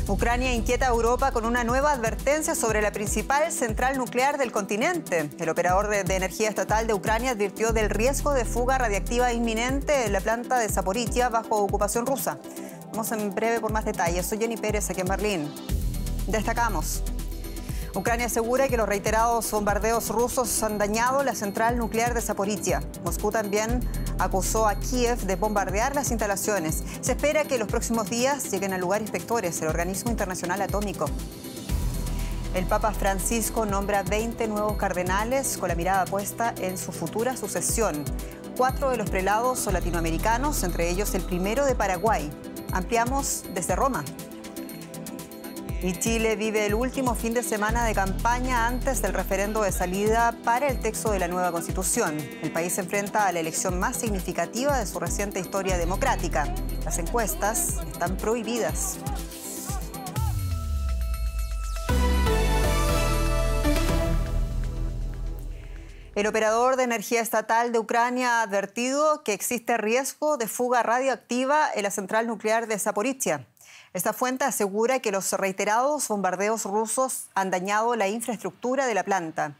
Ucrania inquieta a Europa con una nueva advertencia sobre la principal central nuclear del continente. El operador de energía estatal de Ucrania advirtió del riesgo de fuga radiactiva inminente en la planta de Zaporizhia bajo ocupación rusa. Vamos en breve por más detalles. Soy Jenny Pérez, aquí en Berlín. Destacamos. Ucrania asegura que los reiterados bombardeos rusos han dañado la central nuclear de Zaporizhia. Moscú también acusó a Kiev de bombardear las instalaciones. Se espera que en los próximos días lleguen al lugar inspectores del Organismo Internacional Atómico. El Papa Francisco nombra 20 nuevos cardenales con la mirada puesta en su futura sucesión. 4 de los prelados son latinoamericanos, entre ellos el primero de Paraguay. Ampliamos desde Roma. Y Chile vive el último fin de semana de campaña antes del referendo de salida para el texto de la nueva Constitución. El país se enfrenta a la elección más significativa de su reciente historia democrática. Las encuestas están prohibidas. El operador de energía estatal de Ucrania ha advertido que existe riesgo de fuga radioactiva en la central nuclear de Zaporizhia. Esta fuente asegura que los reiterados bombardeos rusos han dañado la infraestructura de la planta.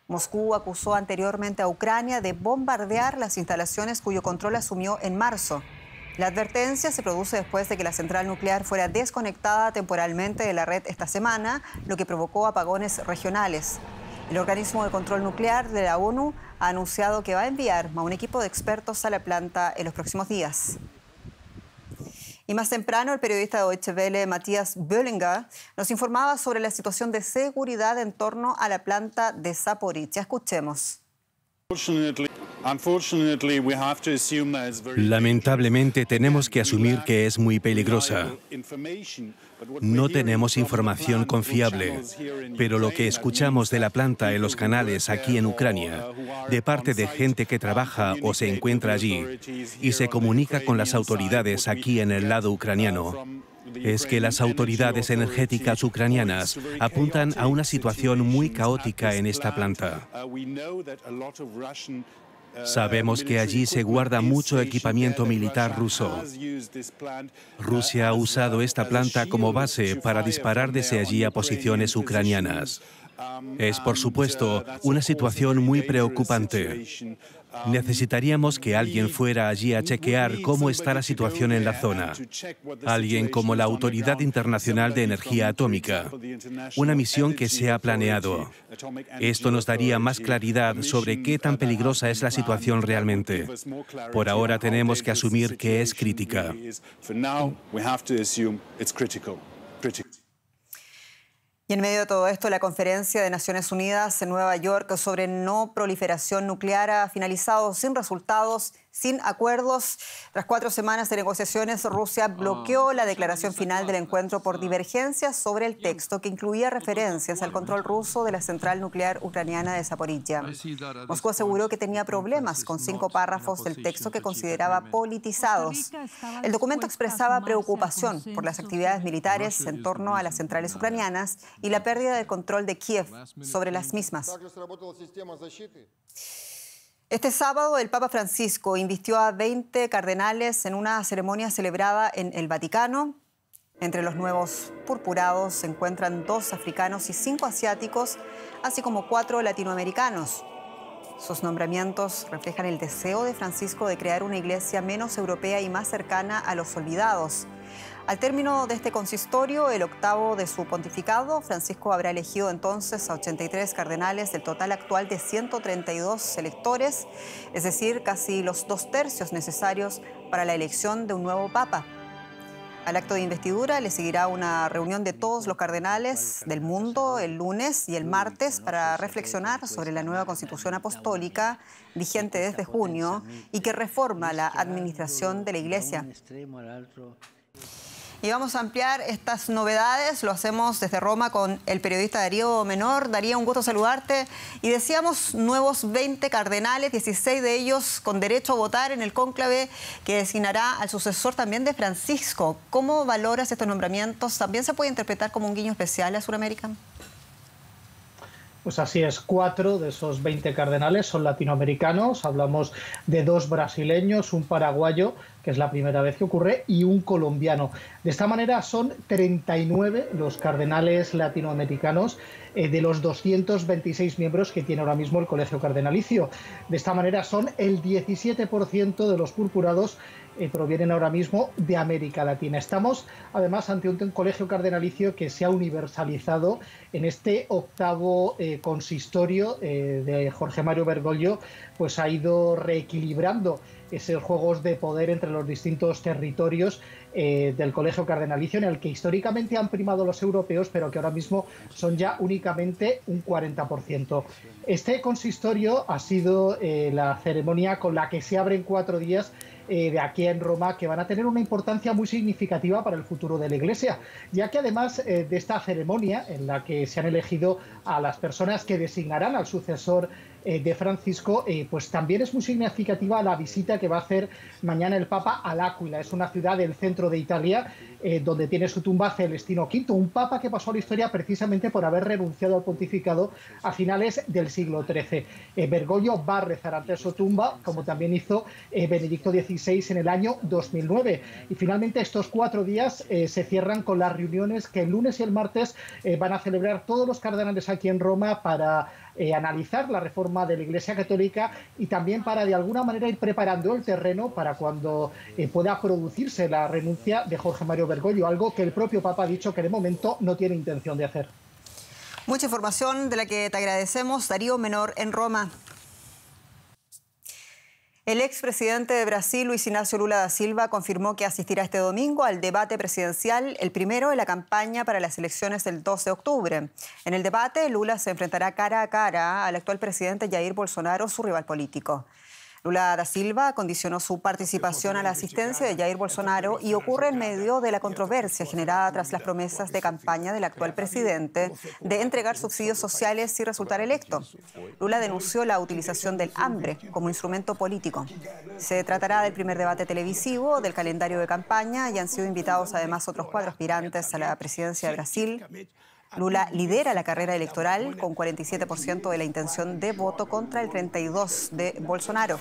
Moscú acusó anteriormente a Ucrania de bombardear las instalaciones cuyo control asumió en marzo. La advertencia se produce después de que la central nuclear fuera desconectada temporalmente de la red esta semana, lo que provocó apagones regionales. El organismo de control nuclear de la ONU ha anunciado que va a enviar a un equipo de expertos a la planta en los próximos días. Y más temprano, el periodista de Deutsche Welle, Matthias Böllinger, nos informaba sobre la situación de seguridad en torno a la planta de Zaporizhia. Escuchemos. Lamentablemente tenemos que asumir que es muy peligrosa. No tenemos información confiable, pero lo que escuchamos de la planta en los canales aquí en Ucrania, de parte de gente que trabaja o se encuentra allí y se comunica con las autoridades aquí en el lado ucraniano, es que las autoridades energéticas ucranianas apuntan a una situación muy caótica en esta planta. Sabemos que allí se guarda mucho equipamiento militar ruso. Rusia ha usado esta planta como base para disparar desde allí a posiciones ucranianas. Es, por supuesto, una situación muy preocupante. Necesitaríamos que alguien fuera allí a chequear cómo está la situación en la zona. Alguien como la Autoridad Internacional de Energía Atómica. Una misión que se ha planeado. Esto nos daría más claridad sobre qué tan peligrosa es la situación realmente. Por ahora tenemos que asumir que es crítica. Y en medio de todo esto, la Conferencia de Naciones Unidas en Nueva York sobre no proliferación nuclear ha finalizado sin resultados, sin acuerdos. Tras 4 semanas de negociaciones, Rusia bloqueó la declaración final del encuentro por divergencias sobre el texto que incluía referencias al control ruso de la central nuclear ucraniana de Zaporizhia. Moscú aseguró que tenía problemas con 5 párrafos del texto que consideraba politizados. El documento expresaba preocupación por las actividades militares en torno a las centrales ucranianas y la pérdida del control de Kiev sobre las mismas. Este sábado, el Papa Francisco invistió a 20 cardenales en una ceremonia celebrada en el Vaticano. Entre los nuevos purpurados se encuentran 2 africanos y 5 asiáticos, así como 4 latinoamericanos. Sus nombramientos reflejan el deseo de Francisco de crear una iglesia menos europea y más cercana a los olvidados. Al término de este consistorio, el 8º de su pontificado, Francisco habrá elegido entonces a 83 cardenales del total actual de 132 electores, es decir, casi los 2/3 necesarios para la elección de un nuevo papa. Al acto de investidura le seguirá una reunión de todos los cardenales del mundo el lunes y el martes para reflexionar sobre la nueva constitución apostólica vigente desde junio y que reforma la administración de la Iglesia. Y vamos a ampliar estas novedades, lo hacemos desde Roma con el periodista Darío Menor. Darío, un gusto saludarte. Y decíamos nuevos 20 cardenales, 16 de ellos con derecho a votar en el cónclave que designará al sucesor también de Francisco. ¿Cómo valoras estos nombramientos? ¿También se puede interpretar como un guiño especial a Sudamérica? Pues así es, 4 de esos 20 cardenales son latinoamericanos. Hablamos de 2 brasileños, un paraguayo, que es la primera vez que ocurre, y un colombiano. De esta manera son 39 los cardenales latinoamericanos de los 226 miembros que tiene ahora mismo el Colegio Cardenalicio. De esta manera son el 17% de los purpurados provienen ahora mismo de América Latina. Estamos además ante un colegio cardenalicio que se ha universalizado en este 8º consistorio de Jorge Mario Bergoglio, pues ha ido reequilibrando esos juegos de poder entre los distintos territorios del colegio cardenalicio, en el que históricamente han primado los europeos, pero que ahora mismo son ya únicamente un 40%. Este consistorio ha sido la ceremonia con la que se abren 4 días de aquí en Roma, que van a tener una importancia muy significativa para el futuro de la Iglesia, ya que además de esta ceremonia en la que se han elegido a las personas que designarán al sucesor de Francisco, pues también es muy significativa la visita que va a hacer mañana el Papa a L'Aquila. Es una ciudad del centro de Italia donde tiene su tumba Celestino V, un papa que pasó a la historia precisamente por haber renunciado al pontificado a finales del siglo XIII. Bergoglio va a rezar ante su tumba, como también hizo Benedicto XVI en el año 2009. Y finalmente estos 4 días se cierran con las reuniones que el lunes y el martes van a celebrar todos los cardenales aquí en Roma para analizar la reforma de la Iglesia Católica y también para de alguna manera ir preparando el terreno para cuando pueda producirse la renuncia de Jorge Mario Bergoglio, algo que el propio Papa ha dicho que de momento no tiene intención de hacer. Mucha información de la que te agradecemos, Darío Menor en Roma. El expresidente de Brasil, Luis Inácio Lula da Silva, confirmó que asistirá este domingo al debate presidencial, el primero de la campaña para las elecciones del 2 de octubre. En el debate, Lula se enfrentará cara a cara al actual presidente Jair Bolsonaro, su rival político. Lula da Silva condicionó su participación a la asistencia de Jair Bolsonaro y ocurre en medio de la controversia generada tras las promesas de campaña del actual presidente de entregar subsidios sociales si resultara electo. Lula denunció la utilización del hambre como instrumento político. Se tratará del primer debate televisivo del calendario de campaña y han sido invitados además otros 4 aspirantes a la presidencia de Brasil. Lula lidera la carrera electoral con 47% de la intención de voto contra el 32% de Bolsonaro.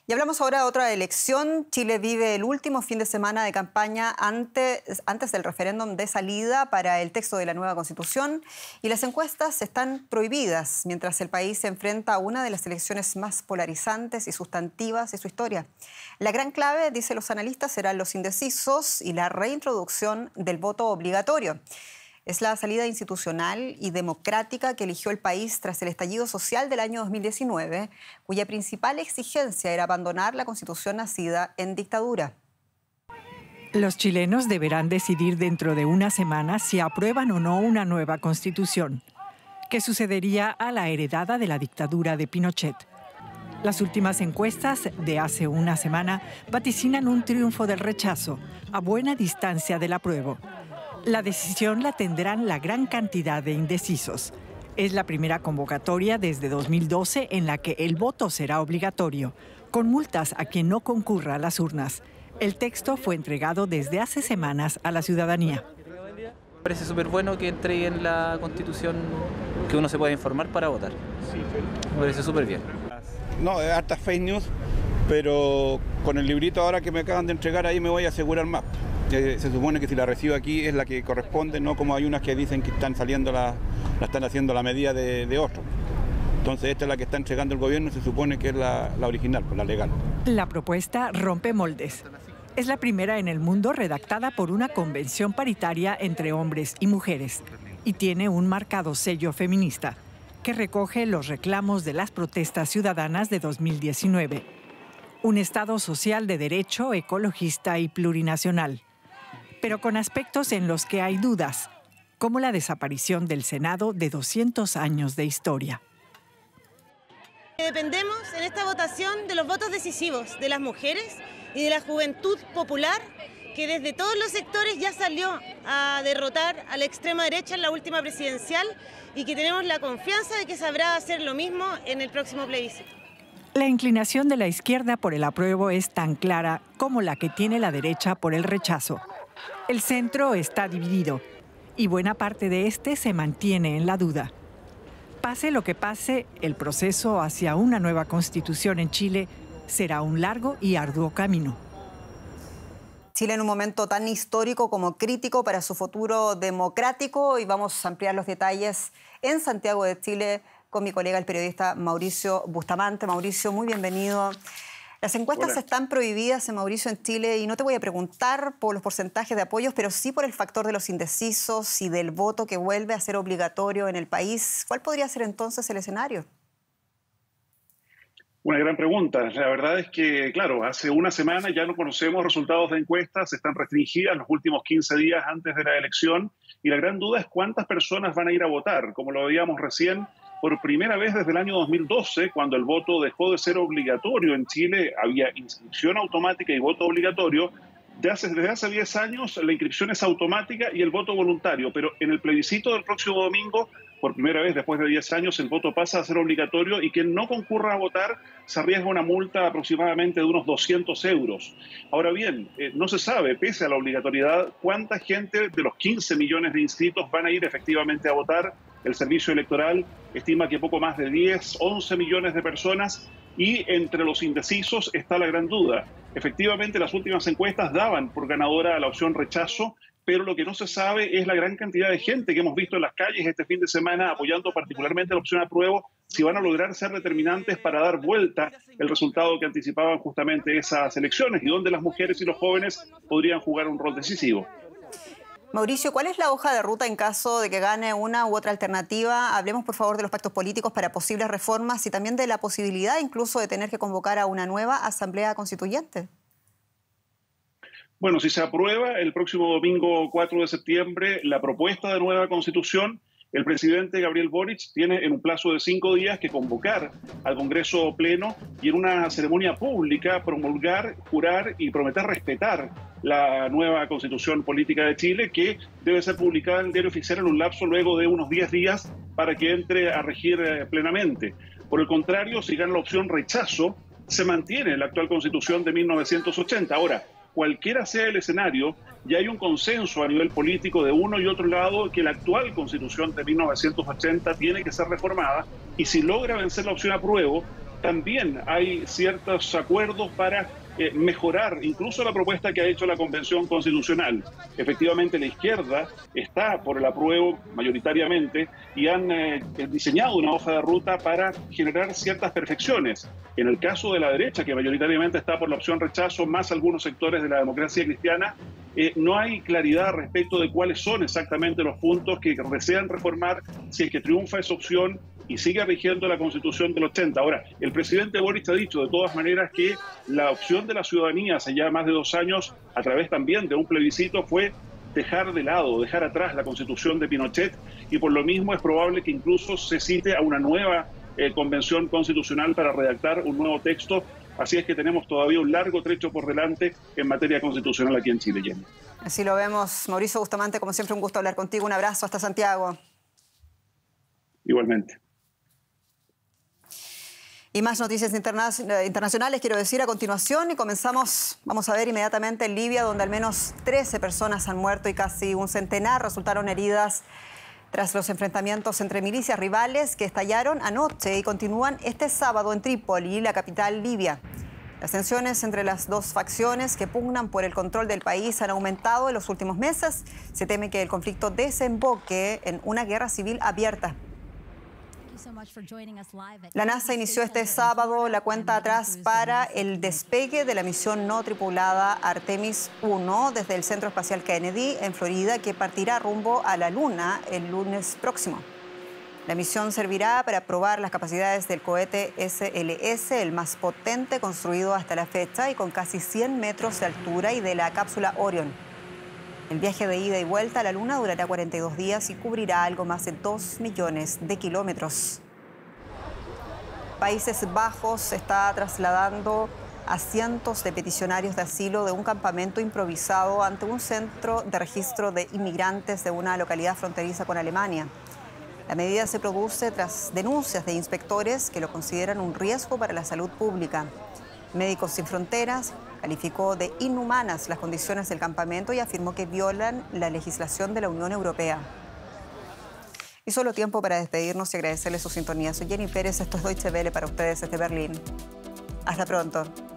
Y hablamos ahora de otra elección. Chile vive el último fin de semana de campaña antes del referéndum de salida para el texto de la nueva Constitución y las encuestas están prohibidas mientras el país se enfrenta a una de las elecciones más polarizantes y sustantivas de su historia. La gran clave, dicen los analistas, serán los indecisos y la reintroducción del voto obligatorio. Es la salida institucional y democrática que eligió el país tras el estallido social del año 2019, cuya principal exigencia era abandonar la Constitución nacida en dictadura. Los chilenos deberán decidir dentro de una semana si aprueban o no una nueva Constitución, que sucedería a la heredada de la dictadura de Pinochet. Las últimas encuestas de hace una semana vaticinan un triunfo del rechazo, a buena distancia del apruebo. La decisión la tendrán la gran cantidad de indecisos. Es la primera convocatoria desde 2012 en la que el voto será obligatorio, con multas a quien no concurra a las urnas. El texto fue entregado desde hace semanas a la ciudadanía. Me parece súper bueno que entreguen la Constitución, que uno se pueda informar para votar. Me parece súper bien. No, es harta fake news, pero con el librito ahora que me acaban de entregar ahí me voy a asegurar más. Se supone que si la recibo aquí es la que corresponde, no como hay unas que dicen que están saliendo la están haciendo la medida de otro. Entonces esta es la que está entregando el gobierno, se supone que es la original, la legal. La propuesta rompe moldes. Es la primera en el mundo redactada por una convención paritaria entre hombres y mujeres y tiene un marcado sello feminista que recoge los reclamos de las protestas ciudadanas de 2019. Un Estado social de derecho, ecologista y plurinacional, pero con aspectos en los que hay dudas, como la desaparición del Senado de 200 años de historia. Dependemos en esta votación de los votos decisivos de las mujeres y de la juventud popular, que desde todos los sectores ya salió a derrotar a la extrema derecha en la última presidencial y que tenemos la confianza de que sabrá hacer lo mismo en el próximo plebiscito. La inclinación de la izquierda por el apruebo es tan clara como la que tiene la derecha por el rechazo. El centro está dividido y buena parte de este se mantiene en la duda. Pase lo que pase, el proceso hacia una nueva constitución en Chile será un largo y arduo camino. Chile en un momento tan histórico como crítico para su futuro democrático, y vamos a ampliar los detalles en Santiago de Chile con mi colega el periodista Mauricio Bustamante. Mauricio, muy bienvenido. Las encuestas están prohibidas, Mauricio, en Chile, y no te voy a preguntar por los porcentajes de apoyos, pero sí por el factor de los indecisos y del voto que vuelve a ser obligatorio en el país. ¿Cuál podría ser entonces el escenario? Una gran pregunta. La verdad es que, claro, hace una semana ya no conocemos resultados de encuestas, están restringidas los últimos 15 días antes de la elección, y la gran duda es cuántas personas van a ir a votar. Como lo veíamos recién, por primera vez desde el año 2012, cuando el voto dejó de ser obligatorio en Chile, había inscripción automática y voto obligatorio. Desde hace 10 años la inscripción es automática y el voto voluntario, pero en el plebiscito del próximo domingo, por primera vez después de 10 años, el voto pasa a ser obligatorio, y quien no concurra a votar se arriesga una multa aproximadamente de unos 200 euros. Ahora bien, no se sabe, pese a la obligatoriedad, cuánta gente de los 15 millones de inscritos van a ir efectivamente a votar. El Servicio Electoral estima que poco más de 10, 11 millones de personas, y entre los indecisos está la gran duda. Efectivamente, las últimas encuestas daban por ganadora a la opción rechazo, pero lo que no se sabe es la gran cantidad de gente que hemos visto en las calles este fin de semana apoyando particularmente la opción apruebo, si van a lograr ser determinantes para dar vuelta el resultado que anticipaban justamente esas elecciones, y donde las mujeres y los jóvenes podrían jugar un rol decisivo. Mauricio, ¿cuál es la hoja de ruta en caso de que gane una u otra alternativa? Hablemos, por favor, de los pactos políticos para posibles reformas y también de la posibilidad incluso de tener que convocar a una nueva asamblea constituyente. Bueno, si se aprueba el próximo domingo 4 de septiembre la propuesta de nueva constitución, el presidente Gabriel Boric tiene en un plazo de 5 días que convocar al Congreso Pleno y en una ceremonia pública promulgar, jurar y prometer respetar la nueva Constitución Política de Chile, que debe ser publicada en el Diario Oficial en un lapso luego de unos 10 días para que entre a regir plenamente. Por el contrario, si gana la opción rechazo, se mantiene la actual Constitución de 1980. Ahora, cualquiera sea el escenario, ya hay un consenso a nivel político de uno y otro lado que la actual Constitución de 1980 tiene que ser reformada, y si logra vencer la opción apruebo, también hay ciertos acuerdos para mejorar incluso la propuesta que ha hecho la Convención Constitucional. Efectivamente, la izquierda está por el apruebo mayoritariamente y han diseñado una hoja de ruta para generar ciertas perfecciones. En el caso de la derecha, que mayoritariamente está por la opción rechazo, más algunos sectores de la democracia cristiana, no hay claridad respecto de cuáles son exactamente los puntos que desean reformar si es que triunfa esa opción y sigue rigiendo la Constitución del 80. Ahora, el presidente Boric ha dicho de todas maneras que la opción de la ciudadanía hace ya más de 2 años, a través también de un plebiscito, fue dejar de lado, dejar atrás la Constitución de Pinochet, y por lo mismo es probable que incluso se cite a una nueva convención constitucional para redactar un nuevo texto. Así es que tenemos todavía un largo trecho por delante en materia constitucional aquí en Chile, Jenny. Así lo vemos. Mauricio Bustamante, como siempre, un gusto hablar contigo. Un abrazo hasta Santiago. Igualmente. Y más noticias internacionales, quiero decir, a continuación, y comenzamos, vamos a ver inmediatamente en Libia, donde al menos 13 personas han muerto y casi un centenar resultaron heridas tras los enfrentamientos entre milicias rivales que estallaron anoche y continúan este sábado en Trípoli, la capital libia. Las tensiones entre las dos facciones que pugnan por el control del país han aumentado en los últimos meses. Se teme que el conflicto desemboque en una guerra civil abierta. La NASA inició este sábado la cuenta atrás para el despegue de la misión no tripulada Artemis 1 desde el Centro Espacial Kennedy en Florida, que partirá rumbo a la Luna el lunes próximo. La misión servirá para probar las capacidades del cohete SLS, el más potente construido hasta la fecha y con casi 100 metros de altura, y de la cápsula Orion. El viaje de ida y vuelta a la Luna durará 42 días y cubrirá algo más de 2 millones de kilómetros. Países Bajos está trasladando a cientos de peticionarios de asilo de un campamento improvisado ante un centro de registro de inmigrantes de una localidad fronteriza con Alemania. La medida se produce tras denuncias de inspectores que lo consideran un riesgo para la salud pública. Médicos Sin Fronteras Calificó de inhumanas las condiciones del campamento y afirmó que violan la legislación de la Unión Europea. Y solo tiempo para despedirnos y agradecerles su sintonía. Soy Jenny Pérez, esto es Deutsche Welle para ustedes desde Berlín. Hasta pronto.